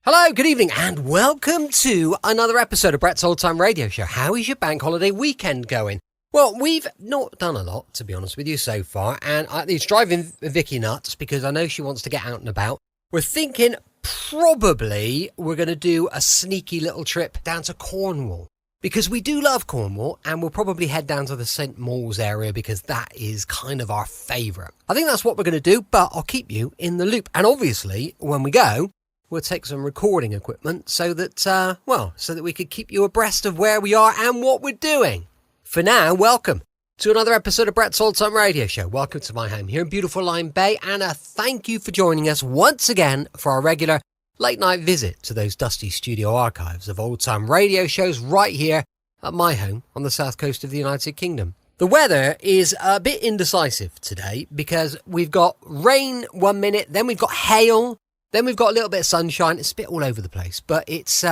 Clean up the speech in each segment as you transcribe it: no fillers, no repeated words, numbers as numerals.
Hello, good evening, and welcome to another episode of Brett's Old Time Radio Show. How is your bank holiday weekend going? Well, we've not done a lot, to be honest with you, so far, and it's driving Vicky nuts because I know she wants to get out and about. We're thinking probably we're going to do a sneaky little trip down to Cornwall because we do love Cornwall, and we'll probably head down to the St. Mawes area because that is kind of our favourite. I think that's what we're going to do, but I'll keep you in the loop. And obviously, when we go, we'll take some recording equipment so that we could keep you abreast of where we are and what we're doing. For now, welcome to another episode of Brett's Old Time Radio Show. Welcome to my home here in beautiful Lyme Bay, and a thank you for joining us once again for our regular late night visit to those dusty studio archives of old time radio shows right here at my home on the south coast of the United Kingdom. The weather is a bit indecisive today because we've got rain 1 minute, then we've got hail, then we've got a little bit of sunshine. It's a bit all over the place, but it's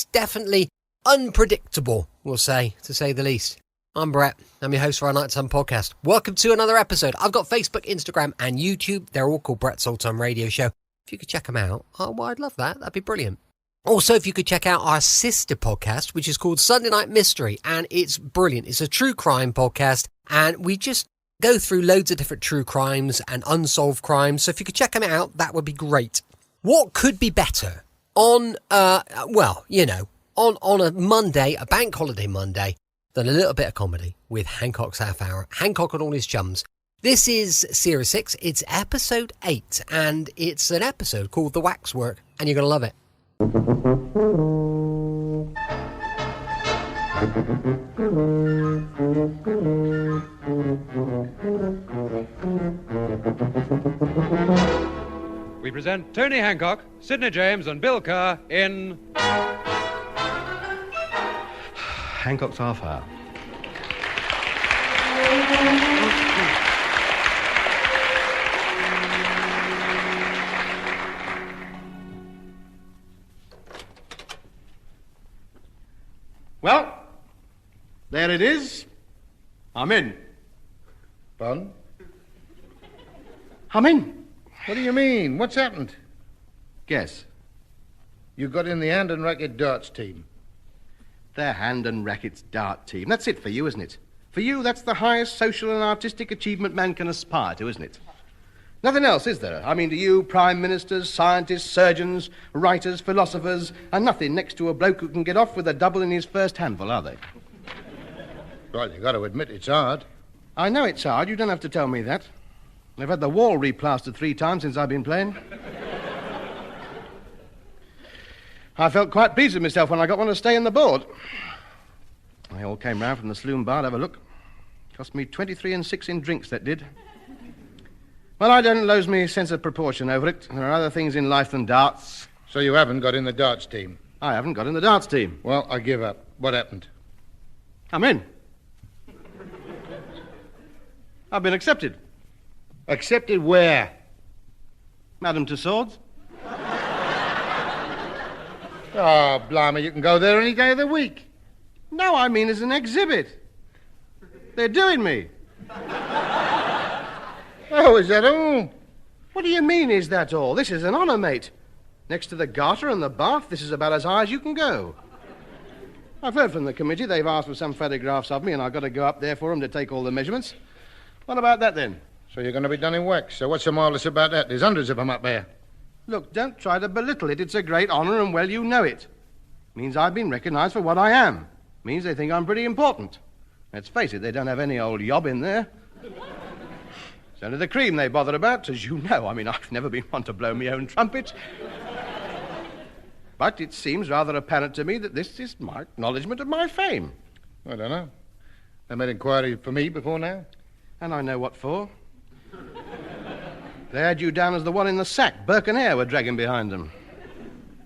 definitely unpredictable, we'll say, to say the least. I'm Brett. I'm your host for our Nighttime podcast. Welcome to another episode. I've got Facebook, Instagram, and YouTube. They're all called Brett's Old Time Radio Show. If you could check them out, I'd love that. That'd be brilliant. Also, if you could check out our sister podcast, which is called Sunday Night Mystery, and it's brilliant. It's a true crime podcast, and we just go through loads of different true crimes and unsolved crimes. So if you could check them out, that would be great. What could be better on a Monday, a bank holiday Monday, than a little bit of comedy with Hancock's Half Hour, Hancock and all his chums. This is Series 6, it's episode 8, and it's an episode called The Waxwork, and you're going to love it. We present Tony Hancock, Sidney James, and Bill Kerr in Hancock's Half Hour. Well, there it is. I'm in. Pardon? I'm in. What do you mean? What's happened? Guess. You got in the hand and racket darts team. The hand and rackets dart team. That's it for you, isn't it? For you, that's the highest social and artistic achievement man can aspire to, isn't it? Nothing else, is there? I mean, to you, prime ministers, scientists, surgeons, writers, philosophers, are nothing next to a bloke who can get off with a double in his first handful, are they? Well, you got to admit it's hard. I know it's hard. You don't have to tell me that. I've had the wall replastered 3 times since I've been playing. I felt quite pleased with myself when I got one to stay in the board. They all came round from the saloon bar to have a look. Cost me 23 6 in drinks, that did. Well, I don't lose me sense of proportion over it. There are other things in life than darts. So you haven't got in the darts team? I haven't got in the darts team. Well, I give up. What happened? I'm in. I've been accepted. Accepted where? Madame Tussauds. Oh, blimey, you can go there any day of the week. No, I mean as an exhibit. They're doing me. Oh, is that all? What do you mean, is that all? This is an honour, mate. Next to the garter and the bath, this is about as high as you can go. I've heard from the committee. They've asked for some photographs of me, and I've got to go up there for them to take all the measurements. What about that, then? So you're going to be done in wax. So what's so marvellous about that? There's hundreds of them up there. Look, don't try to belittle it. It's a great honour, and well, you know it. Means I've been recognised for what I am. Means they think I'm pretty important. Let's face it, they don't have any old yob in there. It's only the cream they bother about, as you know. I mean, I've never been one to blow my own trumpet. But it seems rather apparent to me that this is my acknowledgement of my fame. I don't know. They made inquiry for me before now? And I know what for. They had you down as the one in the sack. Burke and Hare were dragging behind them.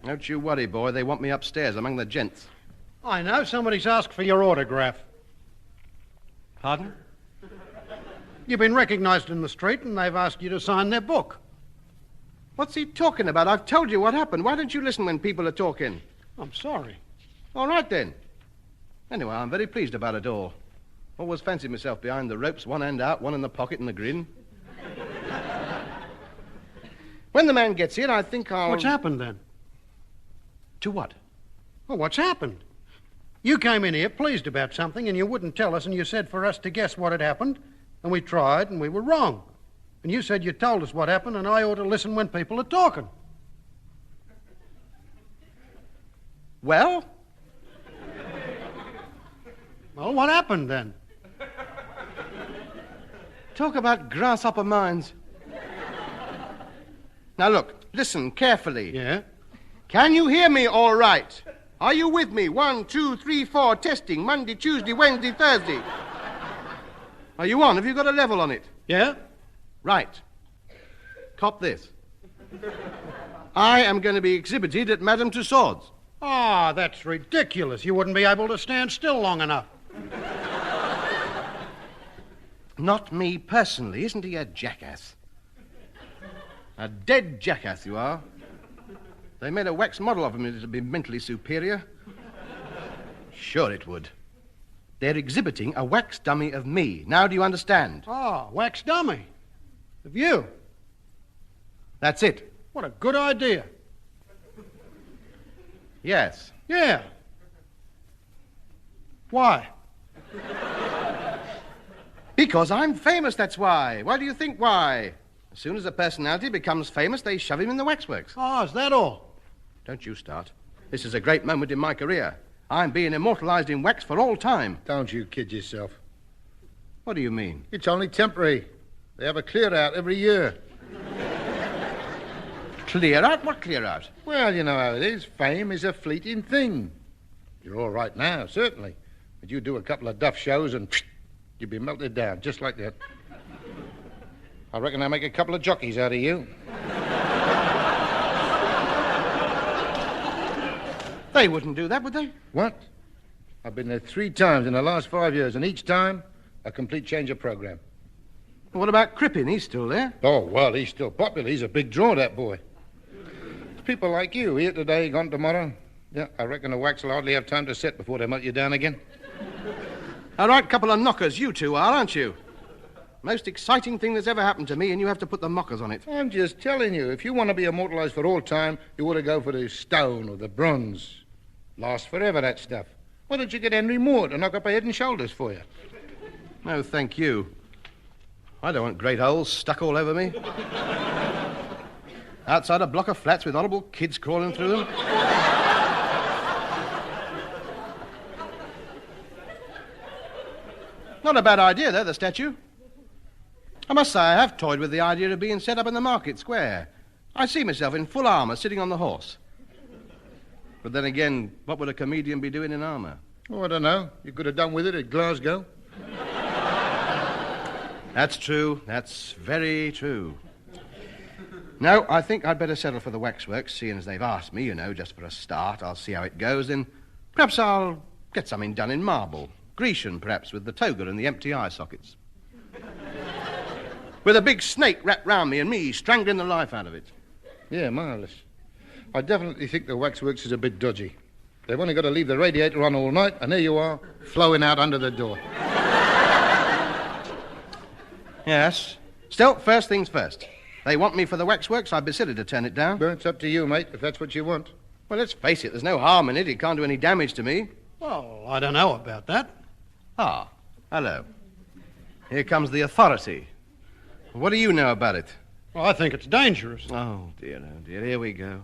Don't you worry, boy. They want me upstairs among the gents. I know. Somebody's asked for your autograph. Pardon? You've been recognised in the street and they've asked you to sign their book. What's he talking about? I've told you what happened. Why don't you listen when people are talking? I'm sorry. All right, then. Anyway, I'm very pleased about it all. Always fancied myself behind the ropes, one hand out, one in the pocket and a grin. When the man gets here, I think I'll... What's happened, then? To what? Well, what's happened? You came in here pleased about something and you wouldn't tell us, and you said for us to guess what had happened, and we tried and we were wrong. And you said you told us what happened and I ought to listen when people are talking. Well? Well, what happened then? Talk about grasshopper minds. Now look, listen carefully. Yeah? Can you hear me all right? Are you with me? 1, 2, 3, 4, testing. Monday, Tuesday, Wednesday, Thursday. Are you on? Have you got a level on it? Yeah? Right. Cop this. I am going to be exhibited at Madame Tussauds. Ah, that's ridiculous. You wouldn't be able to stand still long enough. Not me personally. Isn't he a jackass? A dead jackass, you are. They made a wax model of him. It'd be mentally superior. Sure it would. They're exhibiting a wax dummy of me. Now do you understand? Ah, wax dummy. Of you. That's it. What a good idea. Yes. Yeah. Why? Because I'm famous, that's why. Why do you think why? As soon as a personality becomes famous, they shove him in the waxworks. Oh, is that all? Don't you start. This is a great moment in my career. I'm being immortalized in wax for all time. Don't you kid yourself. What do you mean? It's only temporary. They have a clear-out every year. Clear out? What clear out? Well, you know how it is. Fame is a fleeting thing. You're all right now, certainly. But you do a couple of duff shows and you'll be melted down, just like that. I reckon I'll make a couple of jockeys out of you. They wouldn't do that, would they? What? I've been there 3 times in the last 5 years, and each time, a complete change of program. What about Crippen? He's still there. Oh, well, he's still popular. He's a big draw, that boy. It's people like you, here today, gone tomorrow. Yeah, I reckon the wax will hardly have time to set before they melt you down again. A right couple of knockers you two are, aren't you? Most exciting thing that's ever happened to me, and you have to put the mockers on it. I'm just telling you, if you want to be immortalized for all time, you ought to go for the stone or the bronze. Lasts forever, that stuff. Why don't you get Henry Moore to knock up a Head and Shoulders for you? No, thank you. I don't want great holes stuck all over me. Outside a block of flats with horrible kids crawling through them. Not a bad idea, though, the statue. I must say I have toyed with the idea of being set up in the market square. I see myself in full armour sitting on the horse. But then again, what would a comedian be doing in armour? Oh, I don't know. You could have done with it at Glasgow. That's true. That's very true. No, I think I'd better settle for the waxworks, seeing as they've asked me, you know, just for a start. I'll see how it goes, then perhaps I'll get something done in marble. Grecian, perhaps, with the toga and the empty eye sockets. With a big snake wrapped round me and me strangling the life out of it. Yeah, marvellous. I definitely think the waxworks is a bit dodgy. They've only got to leave the radiator on all night, and there you are, flowing out under the door. Yes. Still, first things first. They want me for the waxworks. I'd be silly to turn it down. Well, it's up to you, mate, if that's what you want. Well, let's face it, there's no harm in it. It can't do any damage to me. Well, I don't know about that. Ah, hello. Here comes the authority. What do you know about it? Well, I think it's dangerous. Oh, dear, here we go.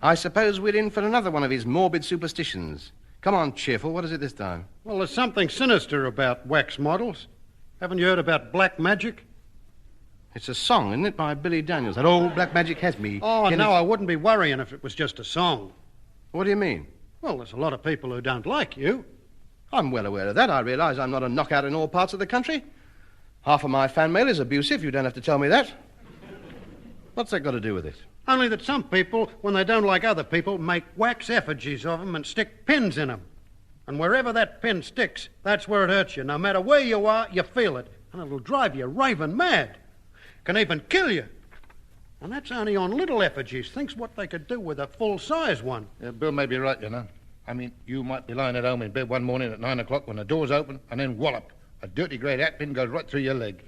I suppose we're in for another one of his morbid superstitions. Come on, cheerful, what is it this time? Well, there's something sinister about wax models. Haven't you heard about black magic? It's a song, isn't it, by Billy Daniels? That old black magic has me. Oh, no, I wouldn't be worrying if it was just a song. What do you mean? Well, there's a lot of people who don't like you. I'm well aware of that. I realise I'm not a knockout in all parts of the country. Half of my fan mail is abusive. You don't have to tell me that. What's that got to do with it? Only that some people, when they don't like other people, make wax effigies of them and stick pins in them. And wherever that pin sticks, that's where it hurts you. No matter where you are, you feel it. And it'll drive you raving mad. Can even kill you. And that's only on little effigies. Thinks what they could do with a full-size one. Bill may be right, you know. I mean, you might be lying at home in bed one morning at 9 o'clock when the door's open, and then wallop, a dirty grey hat pin goes right through your leg.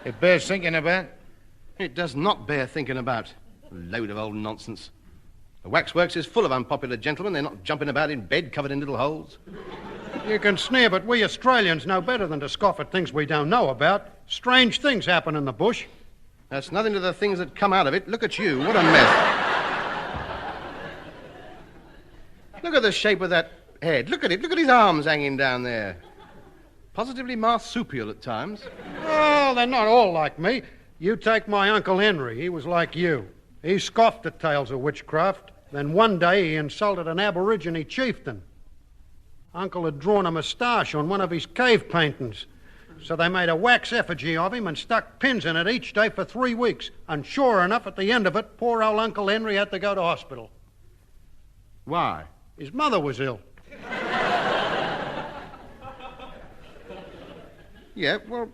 It bears thinking about. It does not bear thinking about. Load of old nonsense. The Waxworks is full of unpopular gentlemen. They're not jumping about in bed covered in little holes. You can sneer, but we Australians know better than to scoff at things we don't know about. Strange things happen in the bush. That's nothing to the things that come out of it. Look at you. What a mess. Look at the shape of that head. Look at it. Look at his arms hanging down there. Positively marsupial at times. Oh, they're not all like me. You take my Uncle Henry. He was like you. He scoffed at tales of witchcraft. Then one day he insulted an Aborigine chieftain. Uncle had drawn a moustache on one of his cave paintings. So they made a wax effigy of him and stuck pins in it each day for 3 weeks. And sure enough, at the end of it, poor old Uncle Henry had to go to hospital. Why? His mother was ill. Yeah, well,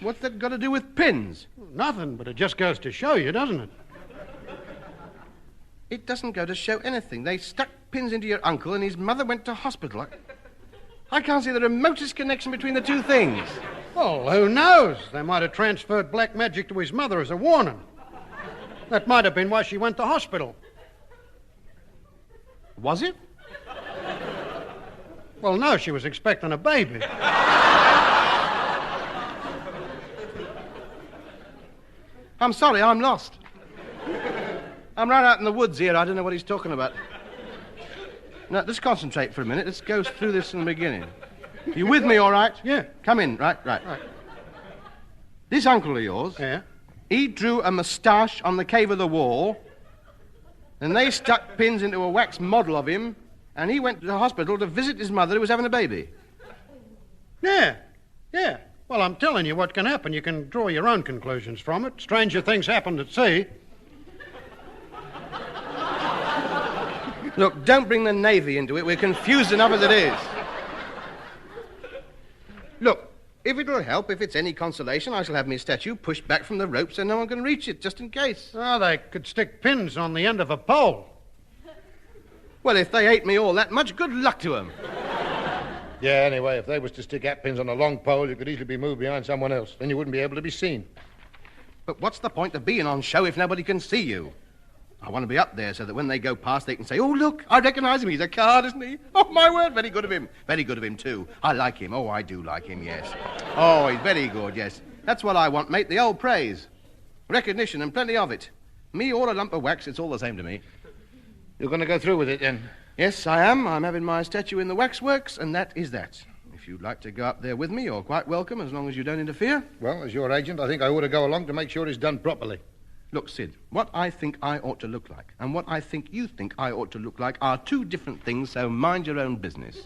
what's that got to do with pins? Nothing, but it just goes to show you, doesn't it? It doesn't go to show anything. They stuck pins into your uncle and his mother went to hospital. I can't see the remotest connection between the two things. Well, who knows? They might have transferred black magic to his mother as a warning. That might have been why she went to hospital. Was it? Well, no, she was expecting a baby. I'm sorry, I'm lost. I'm right out in the woods here. I don't know what he's talking about. Now, let's concentrate for a minute. Let's go through this from the beginning. You with me, all right? Yeah. Come in, right. This uncle of yours, Yeah? he drew a moustache on the cave of the wall, and they stuck pins into a wax model of him, and he went to the hospital to visit his mother who was having a baby. Yeah. Well, I'm telling you what can happen. You can draw your own conclusions from it. Stranger things happen at sea. Look, don't bring the Navy into it. We're confused enough as it is. Look, if it'll help, if it's any consolation, I shall have my statue pushed back from the rope so no one can reach it, just in case. Oh, they could stick pins on the end of a pole. Well, if they hate me all that much, good luck to them. Yeah, anyway, if they was to stick hat pins on a long pole, you could easily be moved behind someone else. Then you wouldn't be able to be seen. But what's the point of being on show if nobody can see you? I want to be up there so that when they go past, they can say, "Oh, look, I recognize him. He's a card, isn't he? Oh, my word, very good of him. Very good of him, too. I like him. Oh, I do like him, yes. Oh, he's very good, yes. That's what I want, mate, the old praise. Recognition and plenty of it. Me or a lump of wax, it's all the same to me. You're going to go through with it, then? Yes, I am. I'm having my statue in the Waxworks, and that is that. If you'd like to go up there with me, you're quite welcome, as long as you don't interfere. Well, as your agent, I think I ought to go along to make sure it's done properly. Look, Sid, what I think I ought to look like and what I think you think I ought to look like are two different things, so mind your own business.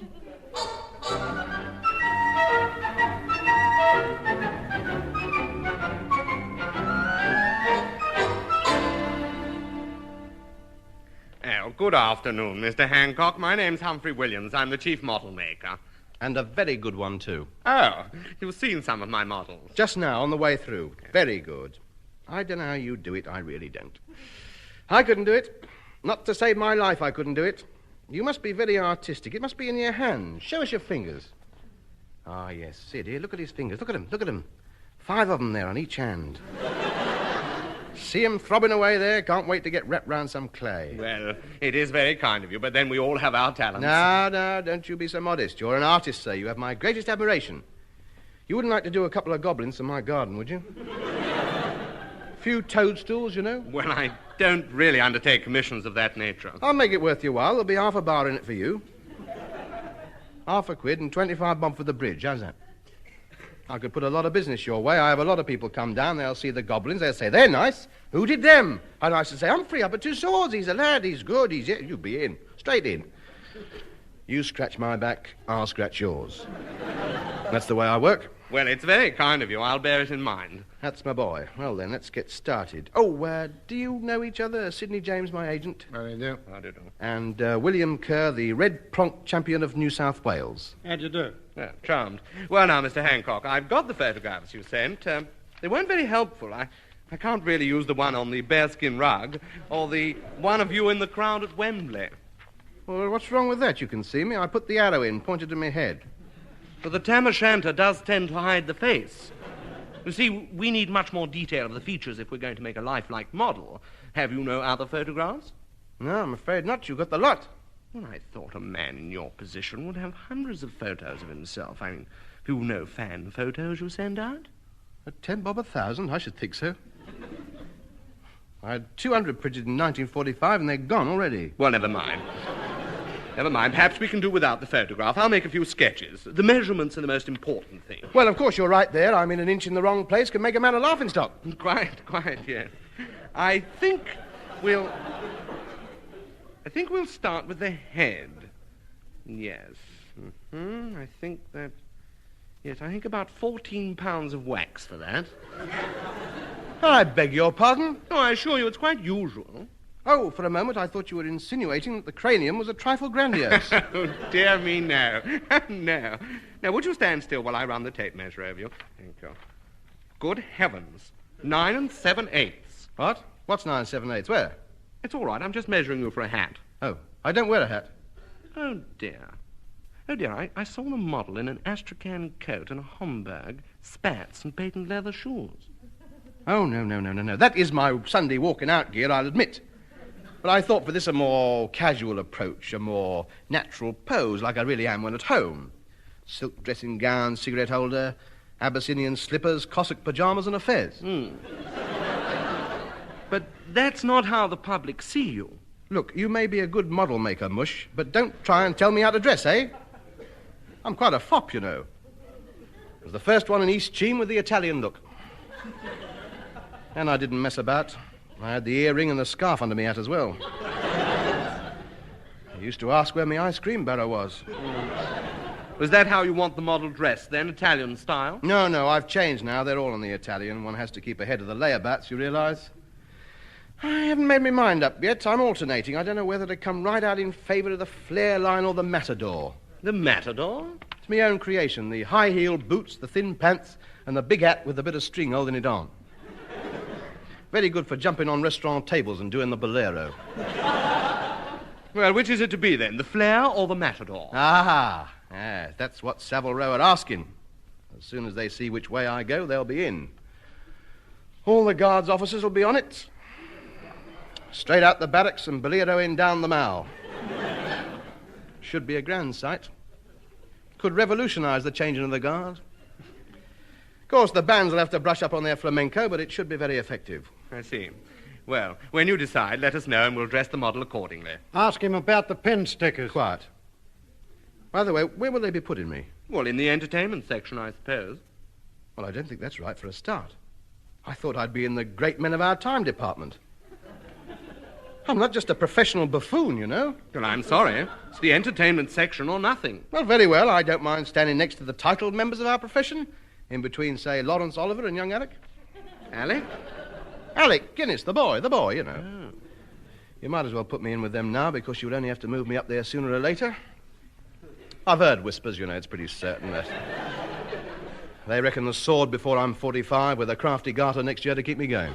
Oh, good afternoon, Mr. Hancock. My name's Humphrey Williams. I'm the chief model maker. And a very good one, too. Oh, you've seen some of my models. Just now, on the way through. Very good. I don't know how you do it. I really don't. I couldn't do it. Not to save my life, I couldn't do it. You must be very artistic. It must be in your hands. Show us your fingers. Ah, yes. Sid, here, look at his fingers. Look at them. Look at them. 5 of them there on each hand. See him throbbing away there? Can't wait to get wrapped round some clay. Well, it is very kind of you, but then we all have our talents. No, don't you be so modest. You're an artist, sir. You have my greatest admiration. You wouldn't like to do a couple of goblins in my garden, would you? A few toadstools, you know. Well, I don't really undertake commissions of that nature. I'll make it worth your while. There'll be half a bar in it for you. £1 and 25 bob for the bridge. How's that? I could put a lot of business your way. I have a lot of people come down. They'll see the goblins. They'll say, they're nice. Who did them? And I should say, Humphrey up at 2 Swords. He's a lad. He's good. You be in. Straight in. You scratch my back, I'll scratch yours. That's the way I work. Well, it's very kind of you. I'll bear it in mind. That's my boy. Well, then, let's get started. Oh, do you know each other? Sidney James, my agent. I do. I do. And William Kerr, the Red Pronk champion of New South Wales. How'd you do? Yeah, charmed. Well, now, Mr. Hancock, I've got the photographs you sent. They weren't very helpful. I can't really use the one on the bearskin rug or the one of you in the crowd at Wembley. Well, what's wrong with that? You can see me. I put the arrow in, pointed to my head. But the tam o'shanter does tend to hide the face. You see, we need much more detail of the features if we're going to make a lifelike model. Have you no other photographs? No, I'm afraid not. You got the lot. Well, I thought a man in your position would have hundreds of photos of himself. I mean, you know fan photos you send out? At 10 bob 1,000? I should think so. I had 200 printed in 1945, and they're gone already. Well, never mind. Never mind. Perhaps we can do without the photograph. I'll make a few sketches. The measurements are the most important thing. Well, of course, you're right there. I mean, an inch in the wrong place can make a man a laughingstock. Quite, yes. I think we'll start with the head. Yes. I think that... Yes, I think about 14 pounds of wax for that. I beg your pardon? Oh, I assure you it's quite usual. Oh, for a moment I thought you were insinuating that the cranium was a trifle grandiose. Oh, dear me, no. No. Now, would you stand still while I run the tape measure over you? Thank you. Good heavens. 9 7/8. What? What's 9 7/8? Where? It's all right. I'm just measuring you for a hat. Oh, I don't wear a hat. Oh, dear. Oh, dear, I saw the model in an astrakhan coat and a Homburg, spats, and patent leather shoes. Oh, no. That is my Sunday walking out gear, I'll admit. But I thought for this a more casual approach, a more natural pose, like I really am when at home. Silk dressing gown, cigarette holder, Abyssinian slippers, Cossack pyjamas, and a fez. But that's not how the public see you. Look, you may be a good model maker, Mush, but don't try and tell me how to dress, eh? I'm quite a fop, you know. I was the first one in East Cheam with the Italian look. And I didn't mess about. I had the earring and the scarf under me hat as well. I used to ask where my ice cream barrow was. Was that how you want the model dressed, then, Italian style? No, I've changed now. They're all in the Italian. One has to keep ahead of the layabouts, you realise? I haven't made my mind up yet. I'm alternating. I don't know whether to come right out in favour of the flare line or the matador. The matador? It's my own creation. The high-heeled boots, the thin pants, and the big hat with a bit of string holding it on. Very good for jumping on restaurant tables and doing the bolero. Well, which is it to be, then? The flare or the matador? Ah, that's what Savile Row are asking. As soon as they see which way I go, they'll be in. All the guards' officers will be on it. Straight out the barracks and bolero in down the Mall. Should be a grand sight. Could revolutionise the changing of the guard. Of course, the bands will have to brush up on their flamenco, but it should be very effective. I see. Well, when you decide, let us know and we'll dress the model accordingly. Ask him about the pin stickers. Quiet. By the way, where will they be putting me? Well, in the entertainment section, I suppose. Well, I don't think that's right for a start. I thought I'd be in the great men of our time department. I'm not just a professional buffoon, you know. Well, I'm sorry. It's the entertainment section or nothing. Well, very well. I don't mind standing next to the titled members of our profession, in between, say, Lawrence Oliver and young Alec. Alec? Alec Guinness, the boy, you know. Oh. You might as well put me in with them now, because you would only have to move me up there sooner or later. I've heard whispers, you know, it's pretty certain that they reckon the sword before I'm 45 with a crafty garter next year to keep me going.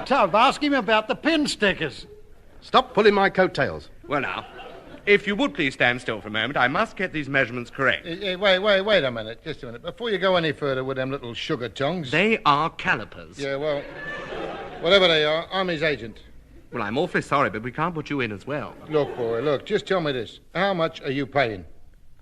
Tub, ask him about the pin stickers. Stop pulling my coattails. Well, now, if you would please stand still for a moment, I must get these measurements correct. Wait a minute. Just a minute. Before you go any further with them little sugar tongues... They are calipers. Yeah, well, whatever they are, I'm his agent. Well, I'm awfully sorry, but we can't put you in as well. Look, boy, look, just tell me this. How much are you paying?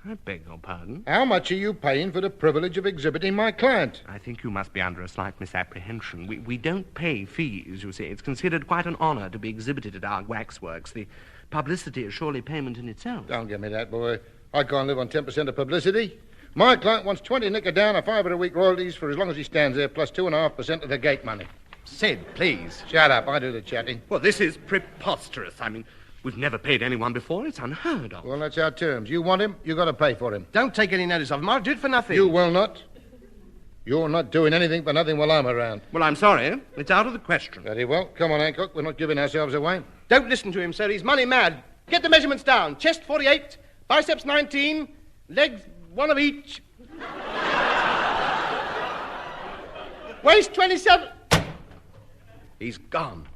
I beg your pardon? How much are you paying for the privilege of exhibiting my client? I think you must be under a slight misapprehension. We don't pay fees, you see. It's considered quite an honour to be exhibited at our waxworks. The publicity is surely payment in itself. Don't give me that, boy. I can't live on 10% of publicity. My client wants 20 knicker down, a $5 a week royalties for as long as he stands there, plus 2.5% of the gate money. Sid, please. Shut up. I do the chatting. Well, this is preposterous. I mean, we've never paid anyone before. It's unheard of. Well, that's our terms. You want him, you got to pay for him. Don't take any notice of him. I'll do it for nothing. You will not. You're not doing anything for nothing while I'm around. Well, I'm sorry. It's out of the question. Very well. Come on, Hancock. We're not giving ourselves away. Don't listen to him, sir. He's money mad. Get the measurements down. Chest 48, biceps 19, legs 1 of each. Waist 27. He's gone.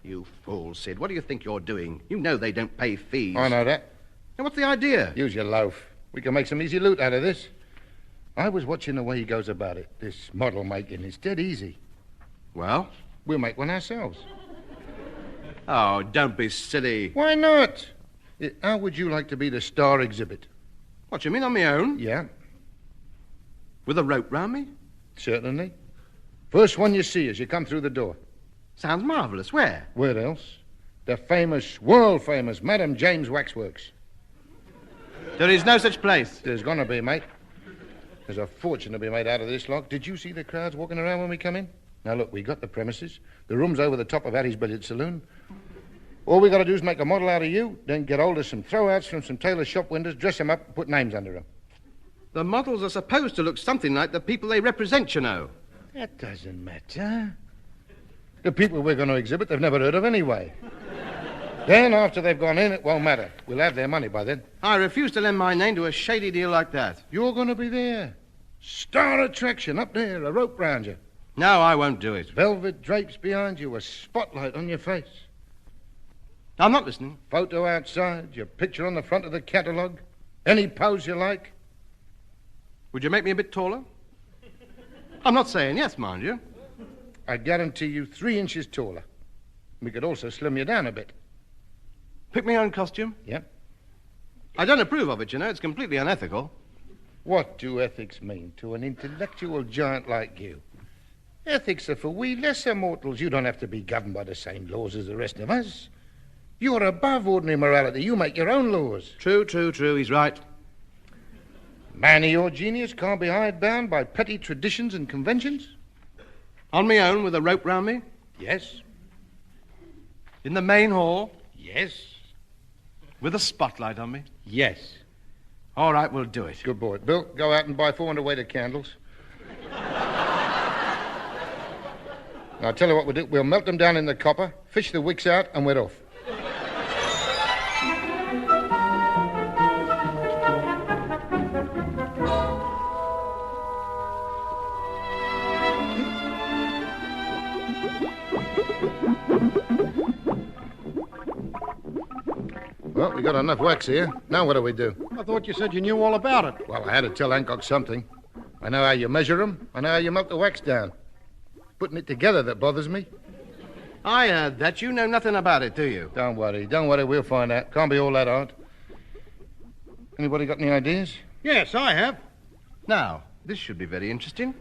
You fool, Sid. What do you think you're doing? You know they don't pay fees. I know that. And what's the idea? Use your loaf. We can make some easy loot out of this. I was watching the way he goes about it. This model making. It's dead easy. Well? We'll make one ourselves. Oh, don't be silly. Why not? How would you like to be the star exhibit? What, you mean on my own? Yeah, With a rope round me? certainly. First one you see as you come through the door. Sounds marvellous. Where? Where else? The famous, world-famous Madam James Waxworks. There is no such place. There's gonna be, mate. There's a fortune to be made out of this lot. Did you see the crowds walking around when we come in? Now, look, we got the premises. The room's over the top of Hattie's billiard saloon. All we got to do is make a model out of you, then get hold of some throwouts from some tailor shop windows, dress them up, and put names under them. The models are supposed to look something like the people they represent, you know. That doesn't matter. The people we're going to exhibit, they've never heard of anyway. Then, after they've gone in, it won't matter. We'll have their money by then. I refuse to lend my name to a shady deal like that. You're going to be there. Star attraction up there, a rope round you. No, I won't do it. Velvet drapes behind you, a spotlight on your face. I'm not listening. Photo outside, your picture on the front of the catalogue. Any pose you like. Would you make me a bit taller? I'm not saying yes, mind you. I guarantee you 3 inches taller. We could also slim you down a bit. Pick me own costume? Yep. I don't approve of it, you know. It's completely unethical. What do ethics mean to an intellectual giant like you? Ethics are for we lesser mortals. You don't have to be governed by the same laws as the rest of us. You're above ordinary morality. You make your own laws. True. He's right. Man of your genius can't be hidebound by petty traditions and conventions? On my own with a rope round me? Yes. In the main hall? Yes. With a spotlight on me? Yes. All right, we'll do it. Good boy. Bill, go out and buy 400 weight of candles. Now, I'll tell you what we'll do. We'll melt them down in the copper, fish the wicks out, and we're off. Well, we got enough wax here. Now what do we do? I thought you said you knew all about it. Well, I had to tell Hancock something. I know how you measure them. I know how you melt the wax down. Putting it together that bothers me. I heard that. You know nothing about it, do you? Don't worry. We'll find out. Can't be all that hard. Anybody got any ideas? Yes, I have. Now, this should be very interesting.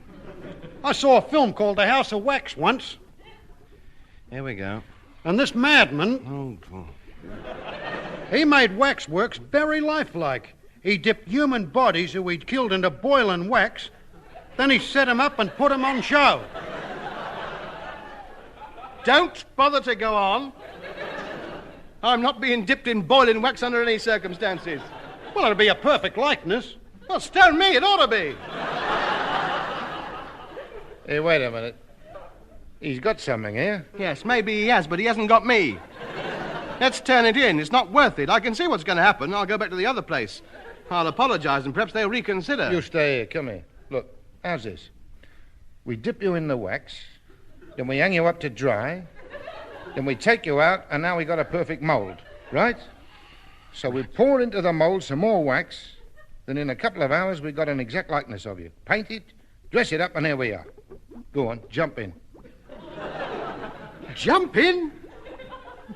I saw a film called The House of Wax once, Here we go. and this madman, Oh. he made waxworks very lifelike. He dipped human bodies who he'd killed into boiling wax, then he set them up and put them on show. Don't bother to go on. I'm not being dipped in boiling wax under any circumstances. Well, it'd be a perfect likeness. Well, stone me, it ought to be. Hey, wait a minute. He's got something here. Yes, maybe he has, but he hasn't got me. Let's turn it in. It's not worth it. I can see what's going to happen. I'll go back to the other place. I'll apologize, and perhaps they'll reconsider. You stay here. Come here. Look, how's this? We dip you in the wax, then we hang you up to dry, then we take you out, and now we got a perfect mold, right? So we pour into the mold some more wax, then in a couple of hours we got an exact likeness of you. Paint it, dress it up, and here we are. Go on, jump in. Jump in?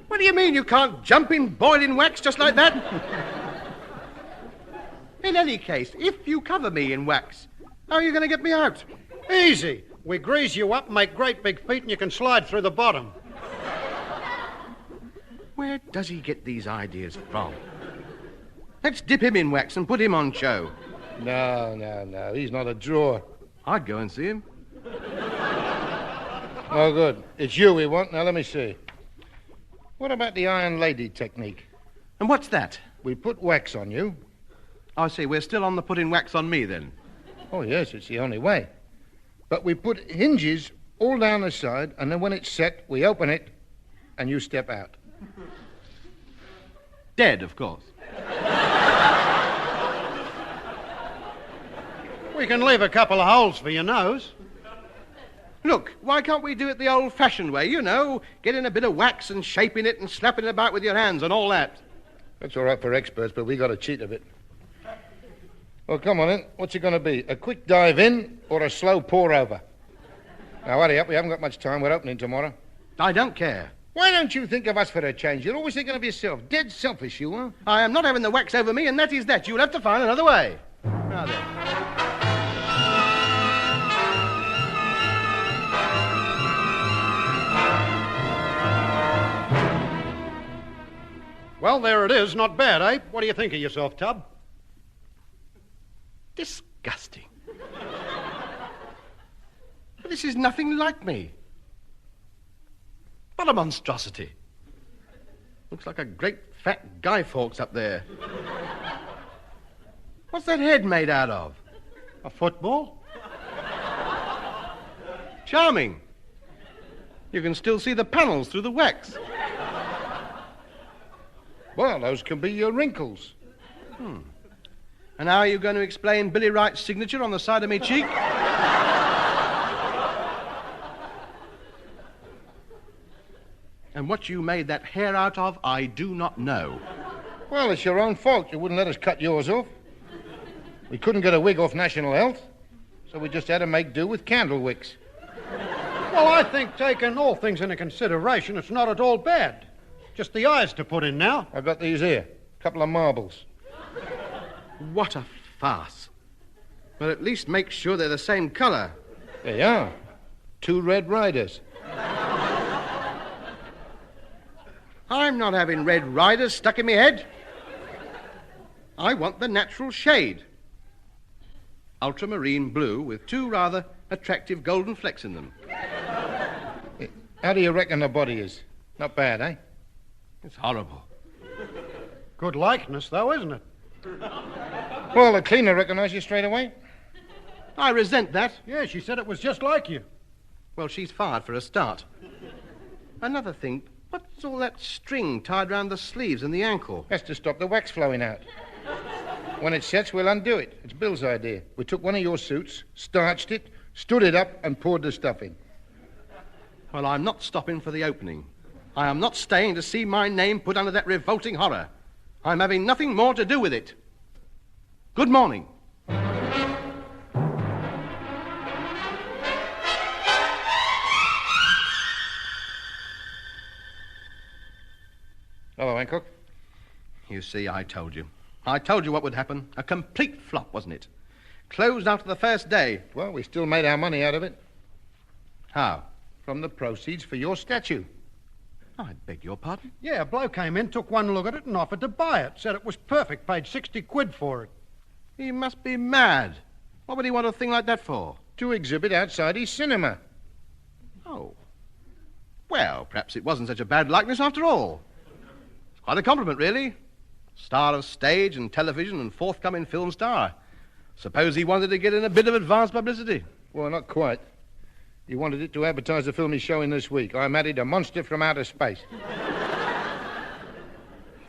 What do you mean you can't jump in boiling wax just like that? In any case, if you cover me in wax, how are you going to get me out? Easy. We grease you up, make great big feet, and you can slide through the bottom. Where does he get these ideas from? Let's dip him in wax and put him on show. No. He's not a drawer. I'd go and see him. Oh, good. It's you we want. Now, let me see. What about the Iron Lady technique? And what's that? We put wax on you. I see, we're still on the putting wax on me then. Oh, yes, it's the only way. But we put hinges all down the side, and then when it's set, we open it, and you step out. Dead, of course. We can leave a couple of holes for your nose. Look, why can't we do it the old-fashioned way? You know, getting a bit of wax and shaping it and slapping it about with your hands and all that. That's all right for experts, but we got to cheat a bit. Well, come on in. What's it going to be? A quick dive in or a slow pour over? Now, hurry up. We haven't got much time. We're opening tomorrow. I don't care. Why don't you think of us for a change? You're always thinking of yourself. Dead selfish, you are. I am not having the wax over me, and that is that. You'll have to find another way. Now then. Well, there it is. Not bad, eh? What do you think of yourself, Tub? Disgusting. But this is nothing like me. What a monstrosity. Looks like a great fat Guy Fawkes up there. What's that head made out of? A football? Charming. You can still see the panels through the wax. Well, those can be your wrinkles. And how are you going to explain Billy Wright's signature on the side of me cheek? And what you made that hair out of, I do not know. Well, it's your own fault. You wouldn't let us cut yours off. We couldn't get a wig off National Health, so we just had to make do with candle wicks. Well, I think, taking all things into consideration, it's not at all bad. Just the eyes to put in now. I've got these here. A couple of marbles. What a farce. But at least make sure they're the same colour. They are. 2 Red Riders. I'm not having red riders stuck in my head. I want the natural shade. Ultramarine blue with 2 rather attractive golden flecks in them. How do you reckon the body is? Not bad, eh? It's horrible. Good likeness, though, isn't it? Well, the cleaner recognised you straight away. I resent that. Yeah, she said it was just like you. Well, she's fired for a start. Another thing, what's all that string tied round the sleeves and the ankle? That's to stop the wax flowing out. When it sets, we'll undo it. It's Bill's idea. We took one of your suits, starched it, stood it up, and poured the stuff in. Well, I'm not stopping for the opening. I am not staying to see my name put under that revolting horror. I'm having nothing more to do with it. Good morning. Hello, Hancock. You see, I told you. I told you what would happen. A complete flop, wasn't it? Closed after the first day. Well, we still made our money out of it. How? From the proceeds for your statue. I beg your pardon? Yeah, a bloke came in, took one look at it and offered to buy it. Said it was perfect, paid 60 quid for it. He must be mad. What would he want a thing like that for? To exhibit outside his cinema. Oh. Well, perhaps it wasn't such a bad likeness after all. It's quite a compliment, really. Star of stage and television and forthcoming film star. Suppose he wanted to get in a bit of advance publicity. Well, not quite. He wanted it to advertise the film he's showing this week. I married a monster from outer space.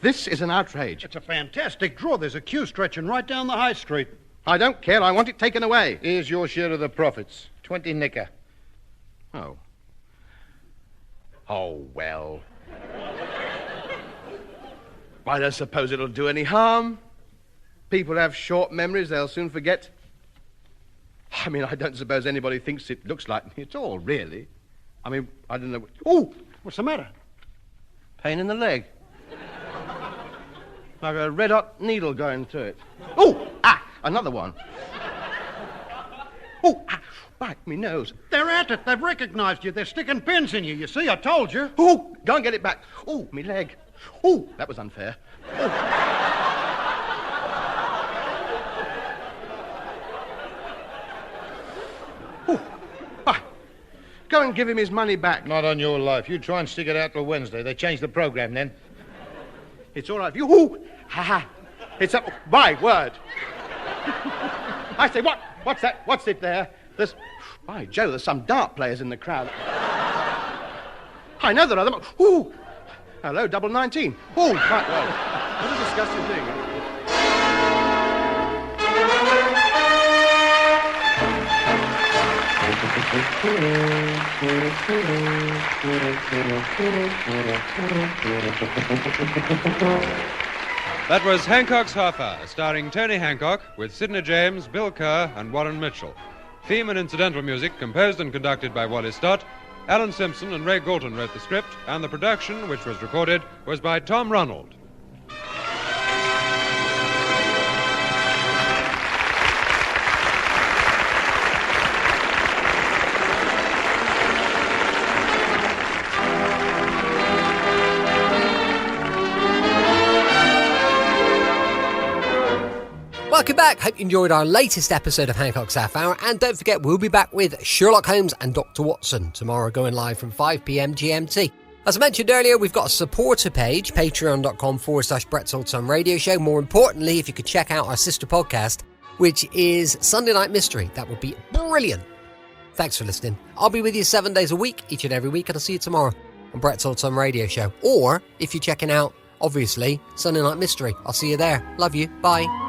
This is an outrage. It's a fantastic draw. There's a queue stretching right down the high street. I don't care. I want it taken away. Here's your share of the profits. 20 nicker. Oh. Oh, well. I don't suppose it'll do any harm. People have short memories. They'll soon forget. I mean, I don't suppose anybody thinks it looks like me at all, really. I mean, I don't know. Oh! What's the matter? Pain in the leg. Like a red-hot needle going through it. Oh! Ah! Another one. Oh! Ah! Right, me nose. They're at it. They've recognized you. They're sticking pins in you. You see, I told you. Oh! Go and get it back. Oh, me leg. Oh! That was unfair. Oh. Go and give him his money back. Not on your life. You try and stick it out till Wednesday. They changed the program then. It's all right for you. Ooh! Ha ha! It's up. My word! I say, what? What's that? What's it there? There's. By Joe, there's some dart players in the crowd. I know there are them. Ooh! Hello, double 19. Ooh! My word! What a disgusting thing. That was Hancock's Half-Hour, starring Tony Hancock with Sidney James, Bill Kerr, and Warren Mitchell. Theme and incidental music composed and conducted by Wally Stott. Alan Simpson and Ray Galton wrote the script, and the production, which was recorded, was by Tom Ronald. Welcome back. Hope you enjoyed our latest episode of Hancock's Half Hour. And don't forget, we'll be back with Sherlock Holmes and Dr. Watson tomorrow, going live from 5 p.m. GMT. As I mentioned earlier, we've got a supporter page, patreon.com/Brett's Old Time Radio Show. More importantly, if you could check out our sister podcast, which is Sunday Night Mystery. That would be brilliant. Thanks for listening. I'll be with you 7 days a week, each and every week, and I'll see you tomorrow on Brett's Old Time Radio Show. Or, if you're checking out, obviously, Sunday Night Mystery, I'll see you there. Love you. Bye.